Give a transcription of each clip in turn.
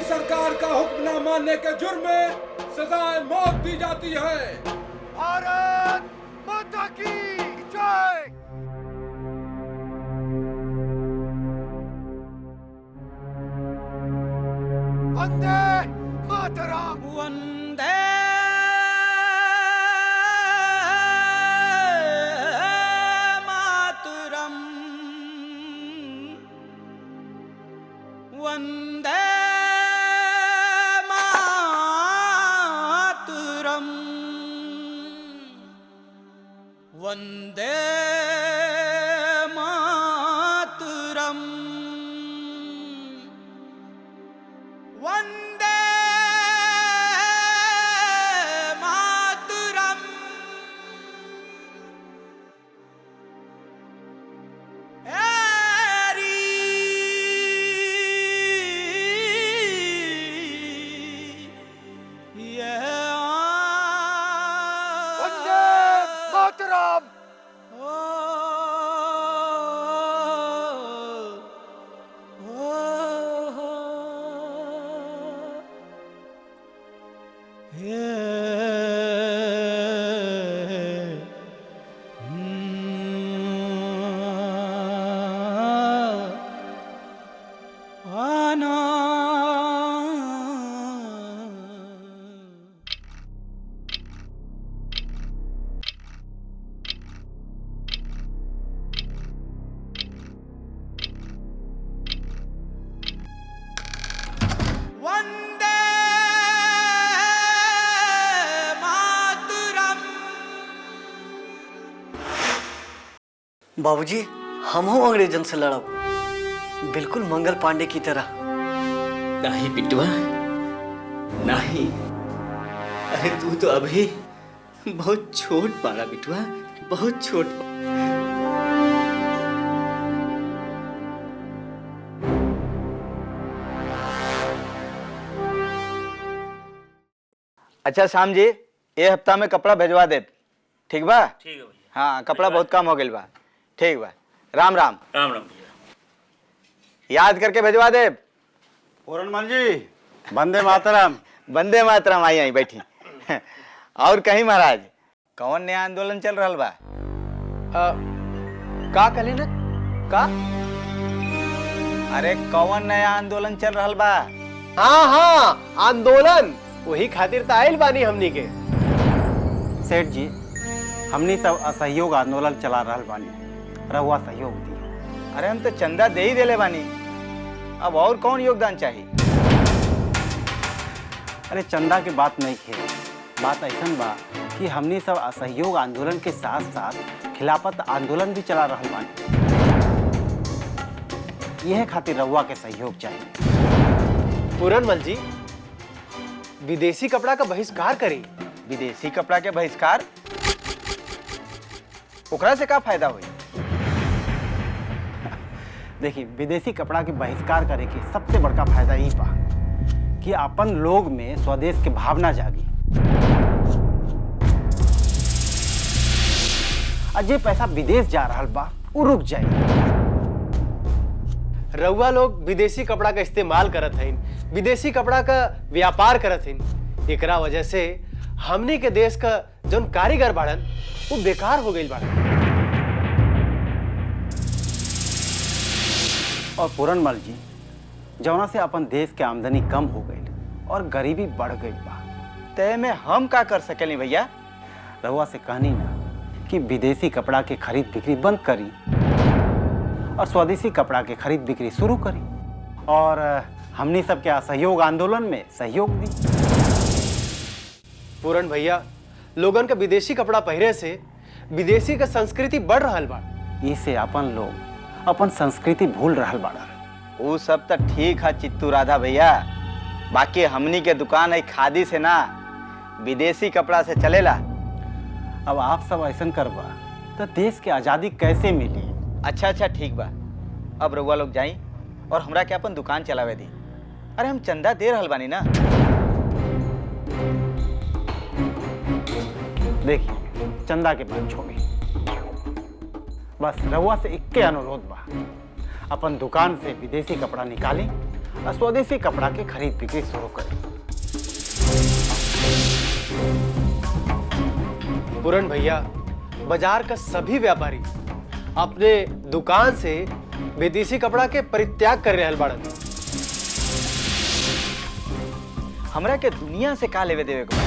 सरकार का हुक्म न मानने के जुर्म में सजाए मौत दी जाती है। भारत माता की जय। वंदे मातरम। वंदे मातरम। वंदे मातरम। वंदे मातरम। वंदे मातरम। वंदे मातरम। वंदे मातरम। बाबूजी, हम हो अंग्रेजन से लड़ब, बिल्कुल मंगल पांडे की तरह। नहीं बिटुआ नहीं। अरे तू तो अभी बहुत छोट पाड़ा बिटुआ, बहुत छोट। अच्छा श्याम जी, ये हफ्ता में कपड़ा भेजवा दे, ठीक बा? ठीक है भैया। हाँ, कपड़ा बहुत कम हो गई बा। ठीक बा, राम राम। राम राम भैया। याद करके भेजवा दे। पूरनमल जी, वंदे मातरम। वंदे मातरम। आई आई बैठी। और कहीं महाराज, कौन नया आंदोलन चल रहा बा? का कहली ना? का? अरे कौन नया आंदोलन चल रहा बा? हाँ हाँ, आंदोलन, वही खातिर तो आयल बानी हमनी के। सेठ जी, हमनी सब असहयोग आंदोलन चला रहल बानी, रहुआ सहयोग दी। अरे हम तो चंदा दे ही देले बानी, अब और कौन योगदान चाहिए? अरे चंदा के बात नहीं खे, बात ऐसन बा कि हमनी सब असहयोग आंदोलन के साथ साथ खिलाफत आंदोलन भी चला रहल बानी। यह खातिर रहुआ के सहयोग चाहिए। पूरनमल जी, विदेशी कपड़ा का बहिष्कार करी। विदेशी कपड़ा के बहिष्कार? ओकरा से का फायदा हुई? देखिए, विदेशी कपड़ा के बहिष्कार करे के सबसे बड़का फायदा ई बा कि अपन लोग में स्वदेश के भावना जागी। अजय पैसा विदेश जा रहा बा, वो रुक जाए। रउआ लोग विदेशी कपड़ा का इस्तेमाल करत हइन, विदेशी कपड़ा का व्यापार करत हइन। एकरा वजह से हमनी के देश का जौन कारीगर बाड़न वो बेकार हो गई बाड़न। और पूरनमल जी, जौना से अपन देश के आमदनी कम हो गई और गरीबी बढ़ गई बा। तय में हम का कर सकेली भैया? रहुआ से कहनी ना कि विदेशी कपड़ा के खरीद बिक्री बंद करी और स्वदेशी कपड़ा के खरीद बिक्री शुरू करी, और हमनी सबके असहयोग आंदोलन में सहयोग दी। पूरन भैया, लोगन का विदेशी कपड़ा पहरे से विदेशी का संस्कृति बढ़ रहल बा। इसे अपन लोग अपन संस्कृति भूल रहल बाड़ा। वो सब तो ठीक है चित्तू राधा भैया, बाकी हमनी के दुकान है खादी से ना विदेशी कपड़ा से चलेला। अब आप सब ऐसा करबा तो देश के आज़ादी कैसे मिली? अच्छा अच्छा ठीक बा, अब रउआ लोग जाई और हमरा के अपन दुकान चलावे दी। अरे हम चंदा दे रहल बानी ना। देखिए, चंदा के बात छोड़ी, बस रउआ से इक्के अनुरोध बा, अपन दुकान से विदेशी कपड़ा निकाली और स्वदेशी कपड़ा के खरीद बिक्री शुरू करी। पूरन भैया, बाजार का सभी व्यापारी अपने दुकान से विदेशी कपड़ा के परित्याग कर रहल बाड़न। हमरा के दुनिया से का लेवे देवे को बा?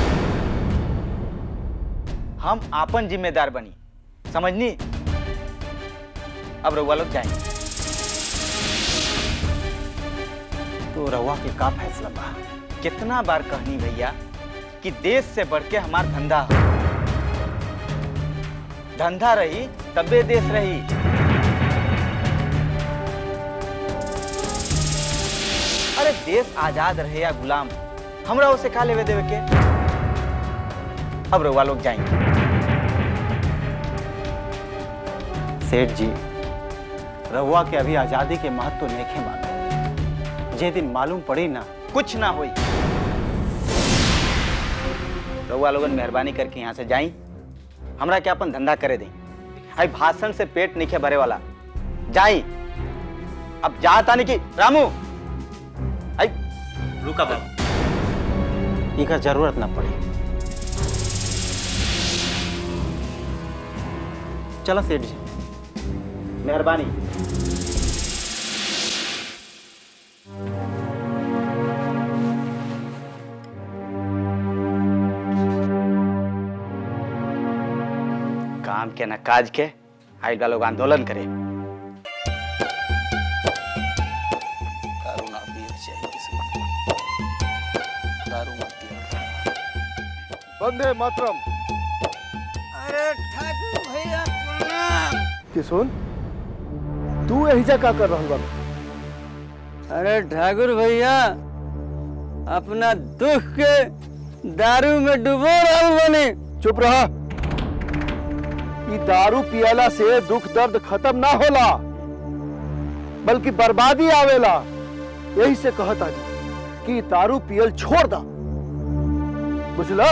हम आपन जिम्मेदार बनी, समझनी? अब रउआ लोग जाएं। तो रउआ के का फैसला बा? कितना बार कहनी भैया कि देश से बढ़ के हमार धंधा हो। धंधा रही तबे देश रही। अरे देश आजाद रहे या गुलाम, हमरा उसे का लेवे देवे के? अब रउआ लोग जाएंगे। सेठ जी, रउआ के अभी आजादी के महत्व तो नहीं मालूम। जे दिन मालूम पड़ी ना, कुछ ना हुई। रउआ लोगन मेहरबानी करके यहाँ से जाई, हमरा के अपन धंधा करे दें। आई भाषण से पेट नहीं भरे वाला। जाई, अब जाता नहीं कि रामू आई रुका बाबू, इका जरूरत ना पड़ी। चलो सेठ जी, मेहरबानी। काम के न काज के आइल लोग आंदोलन करे। दारू ना पिए चाहिए किसी को। दारू मत पिया। वंदे मातरम। अरे ठाकुर भैया प्रणाम। किशोर, तू एहिजा का कर रहल बा? अरे ठाकुर भैया, अपना दुख के दारू में डुबो रहल बनी। चुप रहा। ई दारू पियला से दुख दर्द खत्म ना होला, बल्कि बर्बादी आवेला। यही से कहता कि दारू पियल छोड़ दा, बुझला?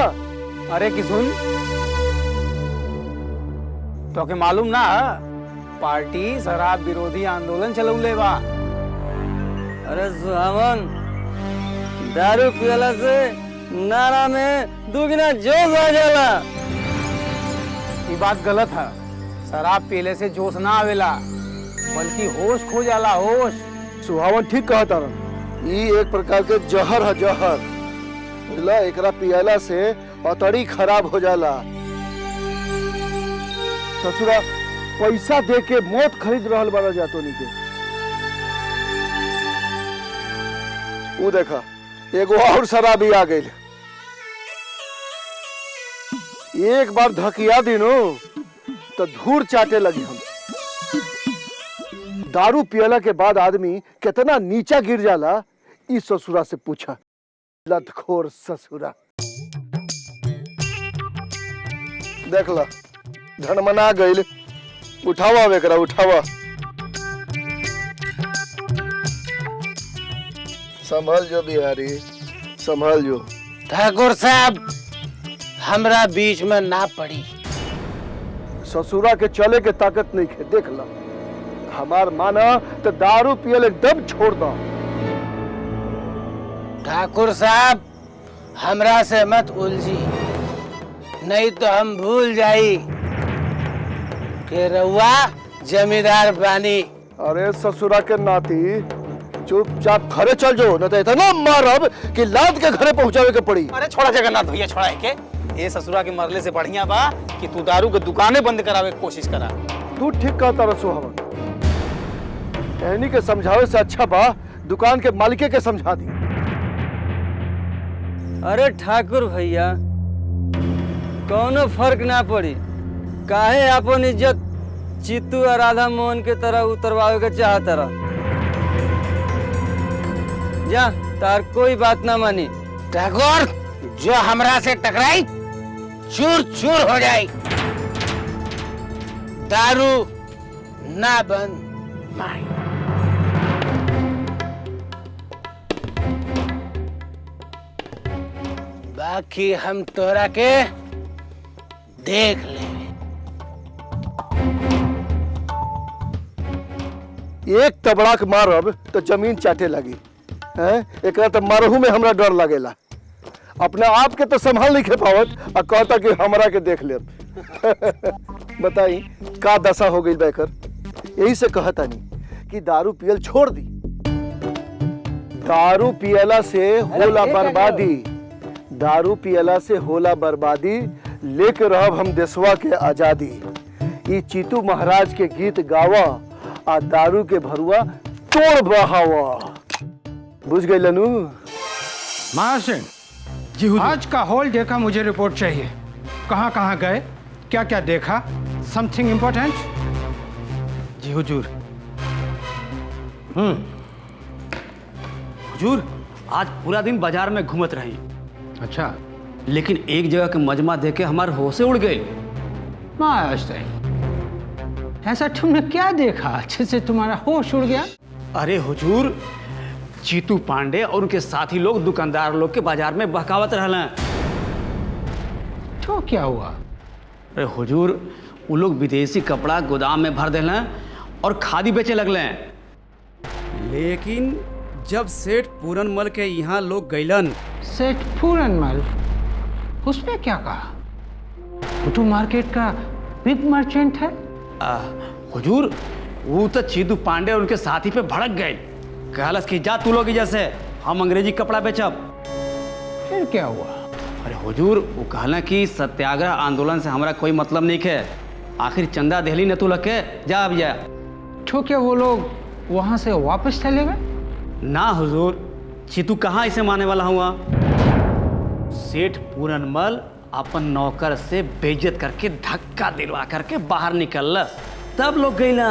अरे किसुन, तो के मालूम ना पार्टी शराब विरोधी आंदोलन चलौले बा। अरे सुहावन, दारू पियला से नारा में दुगना जोश आ जाला। ये बात गलत है। शराब पीले से जोश ना आवेला, बल्कि होश खो जाला, होश। सुहावन ठीक कहता रहा। ई एक प्रकार के जहर है, जहर। बुझला? एकरा पियला से अतड़ी खराब हो जाला। ससुरा पैसा दे के मौत खरीद रहल बारा जातो नी के। वो देखा एगो और शराबी आ गई। एक बार धकिया दिनो तो धूर चाटे लगी। हम दारू पियला के बाद आदमी कितना नीचा गिर जाला, इस ससुरा से पूछा। लतखोर ससुरा। देख ला, धनमना गईल। उठावा बेकरा, उठावा। संभल जो बिहारी, संभल जो। ठाकुर साहब, हमरा बीच में ना पड़ी। ससुरा के चले के ताकत नहीं है, देख ला। हमार माना तो दारू पियल एकदम छोड़ दो। ठाकुर साहब, हमरा से मत उलझी, नहीं तो हम भूल जाई कि रउआ जमींदार बानी। अरे ससुरा के नाती, चुपचाप घरे चल जो, न तो इतना मारब कि लाद के घरे पहुंचावे के पड़ी। अरे छोड़ा जगन्नाथ भैया, छोड़ा है के। ये ससुरा के मरले से बढ़िया बा कि तू दारू के दुकानें बंद करावे की कोशिश करा। तू ठीक कहता रहा सुहावन। कहनी के समझावे से अच्छा बा दुकान के मालिके के समझा दी। अरे ठाकुर भैया, कौनो फर्क ना पड़ी। काहे अपन इज्जत चित्तू और राधा मोहन के तरह उतरवावे के चाहत रहा। जा, तार कोई बात ना मानी। ठाकुर, जो हमरा से टकराई चूर चूर हो जाए। दारू ना बंद माई। बाकी हम तोरा के देख ले। एक तबड़ाक मारब तो जमीन चाटे लगी। हैं एकरा तो मारहू में हमरा डर लगेला। अपने आप के तो संभाल नहीं खे पावत और कहता कि हमरा के देख ले। बताई का दशा हो गई बैकर। यही से कहता नहीं कि दारू पियल छोड़ दी। दारू पियला से होला बर्बादी, दारू पियला से होला बर्बादी, लेके रहब हम देशवा के आजादी। ई चीतू महाराज के गीत गावा आ दारू के भरुआ तोड़ बहावा। बुझ गई लनू? महासिंह जी, आज का होल डे का मुझे रिपोर्ट चाहिए। कहाँ कहाँ गए, क्या क्या देखा, समथिंग इम्पोर्टेंट? जी हुजूर। हुजूर, आज पूरा दिन बाजार में घूमत रही, अच्छा, लेकिन एक जगह के मजमा देख के हमारे होशे उड़ गए। ऐसा तुमने क्या देखा अच्छे से तुम्हारा होश उड़ गया? अरे हुजूर, चीतू पांडे और उनके साथी लोग दुकानदार लोग के बाजार में बहकावत रहले। तो क्या हुआ? अरे हुजूर, वो लोग विदेशी कपड़ा गोदाम में भर देले और खादी बेचे लगले। लेकिन जब सेठ पूरनमल के यहाँ लोग गइलन। सेठ पूरनमल? उसने क्या कहा? वो तो मार्केट का बिग मर्चेंट है। हुजूर, वो तो चीतू पांडे और उनके साथी पे भड़क गए। कहलस कि जा तू लोग जैसे हम अंग्रेजी कपड़ा बेचब। फिर क्या हुआ? अरे हुजूर, वो कहला कि सत्याग्रह आंदोलन से हमारा कोई मतलब नहीं है। आखिर चंदा देहली न तू लग के जा अब जा। तो क्या वो लोग वहां से वापस चले गए? ना हुजूर, चीतू कहाँ इसे माने वाला हुआ। सेठ पूरनमल अपन नौकर से बेइज्जत करके धक्का दिलवा करके बाहर निकल, तब लोग गइला।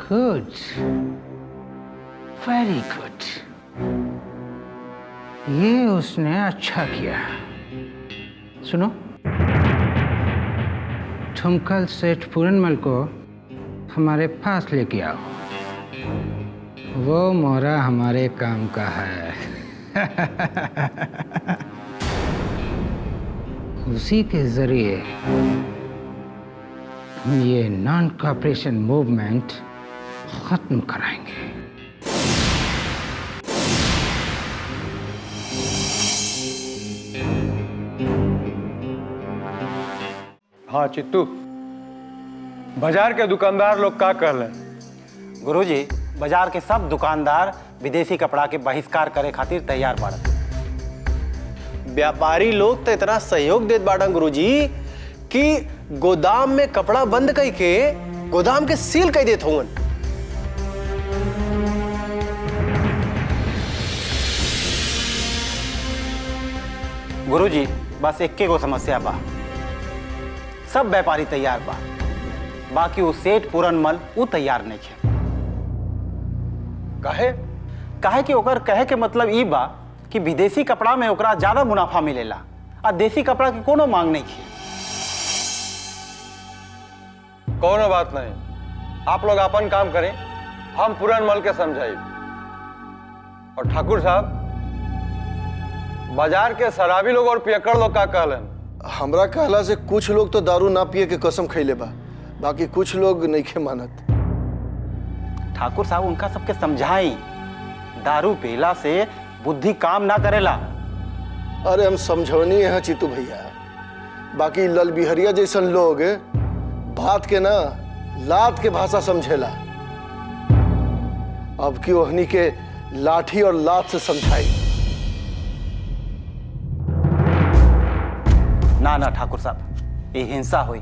गुड, वेरी गुड, ये उसने अच्छा किया। सुनो, तुम कल सेठ पूरनमल को हमारे पास लेके आओ। वो मोहरा हमारे काम का है। उसी के जरिए हम ये नॉन कॉपरेशन मूवमेंट खत्म कराएंगे। हाँ चित्तू, बाजार के दुकानदार लोग का कर रहे? गुरुजी, बाजार के सब दुकानदार विदेशी कपड़ा के बहिष्कार करे खातिर तैयार बाड़न। व्यापारी लोग तो इतना सहयोग देत बाड़न गुरुजी कि गोदाम में कपड़ा बंद कई के गोदाम के सील कई देत होवन। गुरुजी, बस एक्के गो समस्या बा। सब व्यापारी तैयार बा, बाकी वो सेठ पूरनमल वो तैयार नहीं है। काहे कि ओकर कहे के मतलब ई बा कि विदेशी कपड़ा में ओकरा ज्यादा मुनाफा मिलेला और देसी कपड़ा की कोनो मांग नहीं है। कोनो बात नहीं, आप लोग अपन काम करें, हम पूरनमल के समझाई। और ठाकुर साहब, बाजार के शराबी लोग और पियक्कड़ लोग का कहलन? हमरा कहला से कुछ लोग तो दारू ना पिए के कसम खैले बा, बाकी कुछ लोग नहीं खे मानत। ठाकुर साहब उनका सबके समझाई, दारू पीला से बुद्धि काम ना करेला। अरे हम समझौनी है चित्तू भैया, बाकी लल बिहरिया जैसन लोग बात के ना लात के भाषा समझेला। अब की ओहनी के लाठी और लात से समझाई। ना ना ठाकुर साहब, ये हिंसा हुई।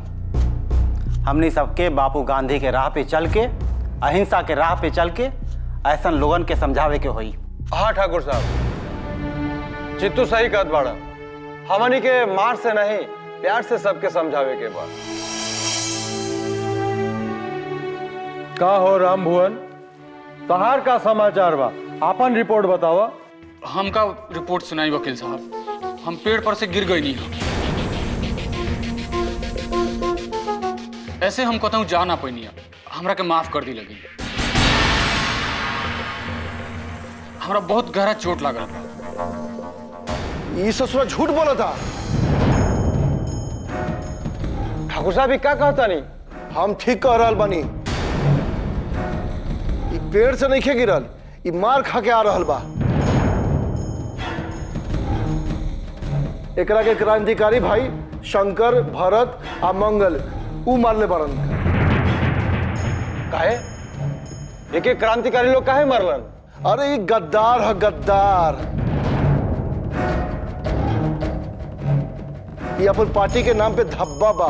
हमने सबके बापू गांधी के राह पे चल के, अहिंसा के राह पे चल के ऐसा लोगन के समझावे के हुई। हाँ ठाकुर साहब, चित्तू सही कहत बाड़ा। हमनी के मार से नहीं, प्यार से सबके समझावे के बाद। का हो राम भुवन, तहार का समाचार बा? आपन रिपोर्ट बतावा। हमका रिपोर्ट सुनाई वकील साहब, हम पेड़ पर से गिर गई नहीं। ऐसे हम कहता हूँ जा ना पैनी, हमरा के माफ कर दी लगी। हमरा बहुत गहरा चोट लगा था। ये ससुरा झूठ बोला था। ठाकुर साहब क्या कहता नहीं? हम ठीक कह रहा बानी। ये पेड़ से नहीं खे गिरल, ये मार खा के आ रहा बा। एकरा के क्रांतिकारी भाई शंकर, भरत आ मंगल ऊ मारले बरन। काहे एक एक क्रांतिकारी लोग काहे मरलन? अरे ये गद्दार है, गद्दार। ये अपन पार्टी के नाम पे धब्बा बा।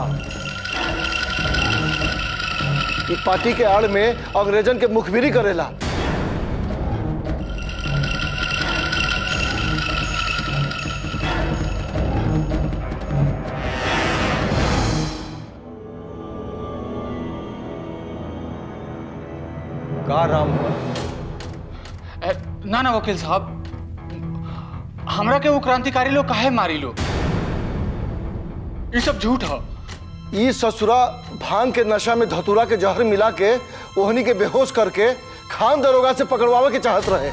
ये पार्टी के आड़ में अंग्रेजन के मुखबिरी करेला। का राम? ना ना वकील साहब, हमरा के वो क्रांतिकारी लोग काहे मारी लो? ये सब झूठ है। ये ससुरा भांग के नशा में धतूरा के जहर मिला के ओहनी के बेहोश करके खान दरोगा से पकड़वावे के चाहत रहे।